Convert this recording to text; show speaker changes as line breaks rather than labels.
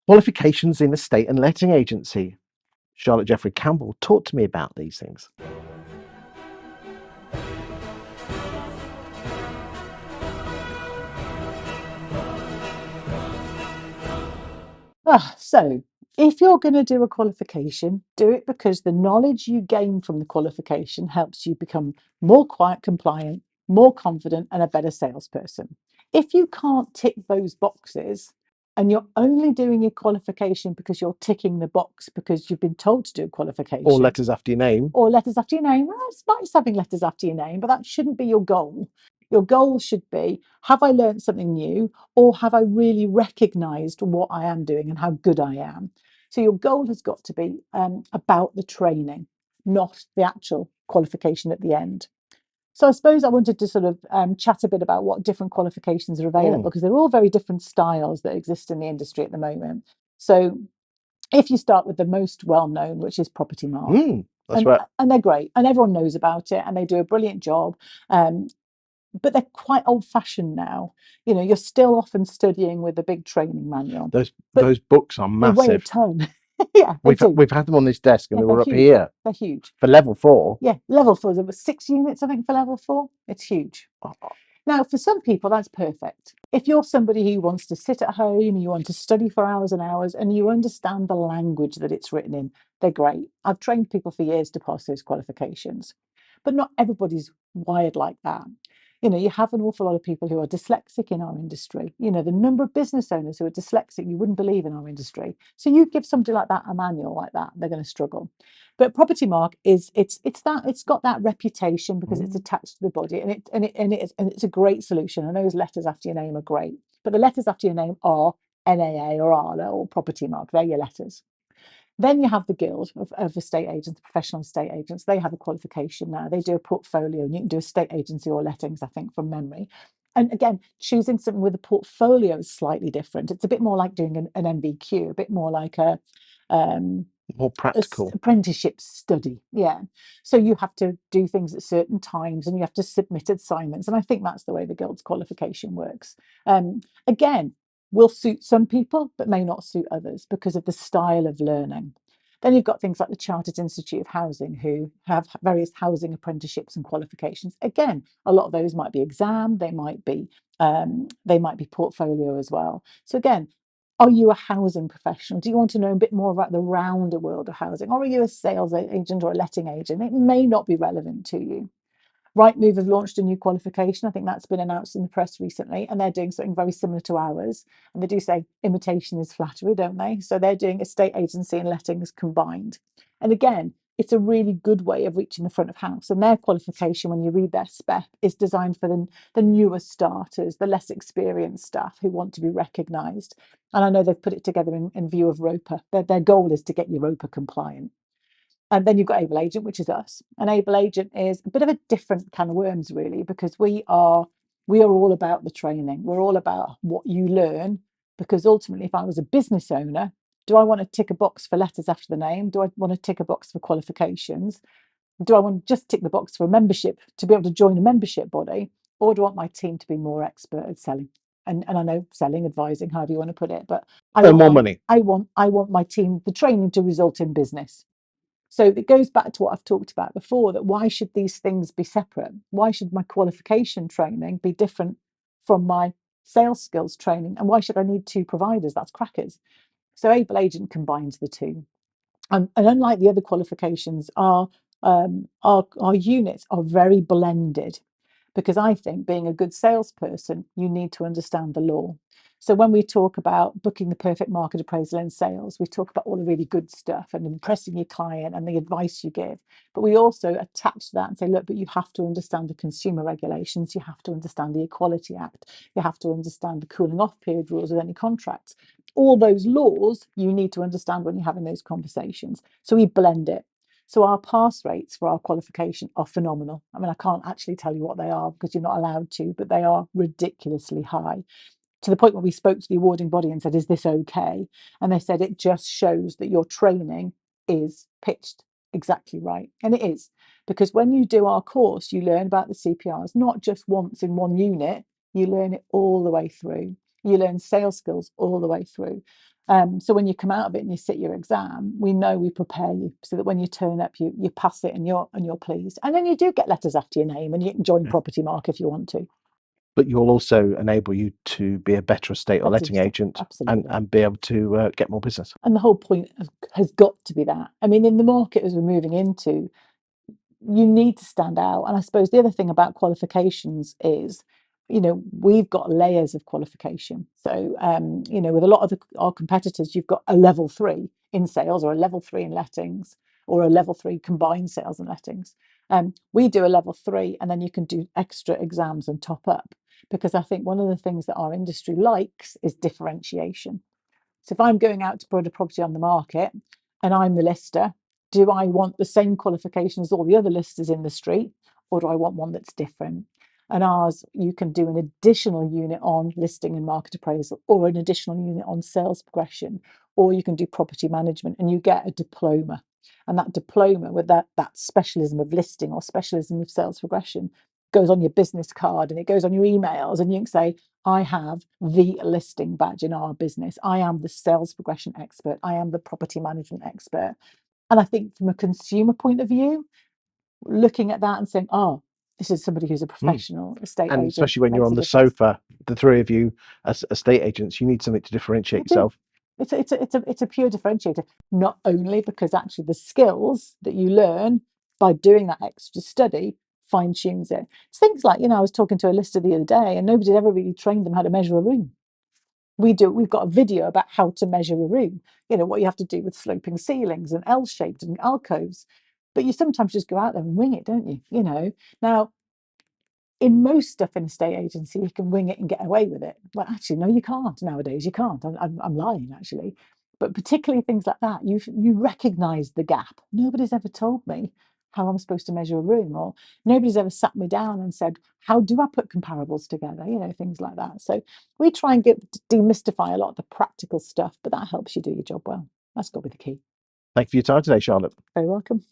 Qualifications in estate and letting agency. Charlotte Jeffrey-Campbell talked to me about these things.
So if you're going to do a qualification, do it because the knowledge you gain from the qualification helps you become more quiet, compliant, more confident, and a better salesperson. If you can't tick those boxes and you're only doing your qualification because you're ticking the box because you've been told to do a qualification,
Or letters after your name.
Or letters after your name. Well, it's nice having letters after your name, but that shouldn't be your goal. Your goal should be, have I learned something new, or have I really recognised what I am doing and how good I am? So your goal has got to be about the training, not the actual qualification at the end. So I suppose I wanted to sort of chat a bit about what different qualifications are available, because they're all very different styles that exist in the industry at the moment. So if you start with the most well-known, which is Property Mark,
That's right.
and they're great, and everyone knows about it, and they do a brilliant job. But they're quite old-fashioned now. You know, you're still often studying with a big training manual.
Those books are
They weigh a
massive.
ton. Yeah, they do.
We've had them on this desk, and
Yeah,
they were
they're
up
huge.
here
They're huge.
for level 4.
Yeah, level 4. There were 6 units, I think, for level 4. It's huge. Now, for some people, that's perfect. If you're somebody who wants to sit at home, you want to study for hours and hours, and you understand the language that it's written in, they're great. I've trained people for years to pass those qualifications, but not everybody's wired like that. You know, you have an awful lot of people who are dyslexic in our industry. You know, the number of business owners who are dyslexic, you wouldn't believe in our industry. So you give somebody like that a manual like that, they're going to struggle. But Property Mark it's got that reputation because it's attached to the body, and it's a great solution. And those letters after your name are great, but the letters after your name are NAA or ALA or Property Mark. They're your letters. Then you have the Guild of Estate Agents, professional estate agents. They have a qualification now. They do a portfolio, and you can do estate agency or lettings, I think, from memory. And again, choosing something with a portfolio is slightly different. It's a bit more like doing an MVQ, a bit more like a
more practical
apprenticeship study. Yeah. So you have to do things at certain times, and you have to submit assignments. And I think that's the way the Guild's qualification works. Again, will suit some people, but may not suit others because of the style of learning. Then you've got things like the Chartered Institute of Housing, who have various housing apprenticeships and qualifications. Again, a lot of those might be exam, they might be portfolio as well. So again, are you a housing professional? Do you want to know a bit more about the rounder world of housing? Or are you a sales agent or a letting agent? It may not be relevant to you. Rightmove have launched a new qualification. I think that's been announced in the press recently, and they're doing something very similar to ours. And they do say imitation is flattery, don't they? So they're doing estate agency and lettings combined. And again, it's a really good way of reaching the front of house. And their qualification, when you read their spec, is designed for the newer starters, the less experienced staff who want to be recognised. And I know they've put it together in view of ROPA. Their goal is to get you ROPA compliant. And then you've got Able Agent, which is us. And Able Agent is a bit of a different can of worms, really, because we are all about the training. We're all about what you learn, because ultimately, if I was a business owner, do I want to tick a box for letters after the name? Do I want to tick a box for qualifications? Do I want to just tick the box for a membership to be able to join a membership body? Or do I want my team to be more expert at selling? And I know selling, advising, however you want to put it, but
more money.
I want my team, the training, to result in business. So it goes back to what I've talked about before, that why should these things be separate? Why should my qualification training be different from my sales skills training? And why should I need 2 providers? That's crackers. So Able Agent combines the 2. And unlike the other qualifications, our units are very blended, because I think being a good salesperson, you need to understand the law. So when we talk about booking the perfect market appraisal in sales, we talk about all the really good stuff and impressing your client and the advice you give. But we also attach that and say, look, but you have to understand the consumer regulations. You have to understand the Equality Act. You have to understand the cooling off period rules of any contracts. All those laws you need to understand when you're having those conversations. So we blend it. So our pass rates for our qualification are phenomenal. I mean, I can't actually tell you what they are because you're not allowed to, but they are ridiculously high, to the point where we spoke to the awarding body and said, is this okay? And they said, it just shows that your training is pitched exactly right. And it is, because when you do our course, you learn about the CPRs, not just once in one unit, you learn it all the way through. You learn sales skills all the way through. So when you come out of it and you sit your exam, we know we prepare you so that when you turn up, you pass it and you're pleased. And then you do get letters after your name, and you can join Property Mark if you want to.
But you'll also enable you to be a better estate or letting agent, and be able to get more business.
And the whole point has got to be that. I mean, in the market as we're moving into, you need to stand out. And I suppose the other thing about qualifications is, we've got layers of qualification. So, with a lot of our competitors, you've got a level 3 in sales, or a level 3 in lettings, or a level 3 combined sales and lettings. We do a level 3, and then you can do extra exams and top up, because I think one of the things that our industry likes is differentiation. So if I'm going out to put a property on the market and I'm the lister, do I want the same qualifications as all the other listers in the street, or do I want one that's different? And ours, you can do an additional unit on listing and market appraisal, or an additional unit on sales progression, or you can do property management, and you get a diploma. And that diploma with that specialism of listing or specialism of sales progression goes on your business card, and it goes on your emails, and you can say, I have the listing badge in our business. I am the sales progression expert. I am the property management expert. And I think from a consumer point of view, looking at that and saying, oh, this is somebody who's a professional estate
And
agent.
especially when you're on the sofa, the three of you as estate agents, you need something to differentiate yourself.
It's a pure differentiator, not only because actually the skills that you learn by doing that extra study fine tunes it. It's things like, I was talking to a lister the other day, and nobody had ever really trained them how to measure a room. We've got a video about how to measure a room, what you have to do with sloping ceilings and L-shaped and alcoves. But you sometimes just go out there and wing it, don't you? Now, in most stuff in a estate agency, you can wing it and get away with it. Well, actually, no, you can't nowadays. You can't. I'm lying, actually. But particularly things like that, you recognise the gap. Nobody's ever told me how I'm supposed to measure a room, or nobody's ever sat me down and said, how do I put comparables together? Things like that. So we try and demystify a lot of the practical stuff, but that helps you do your job well. That's got to be the key.
Thank you for your time today, Charlotte.
Very welcome.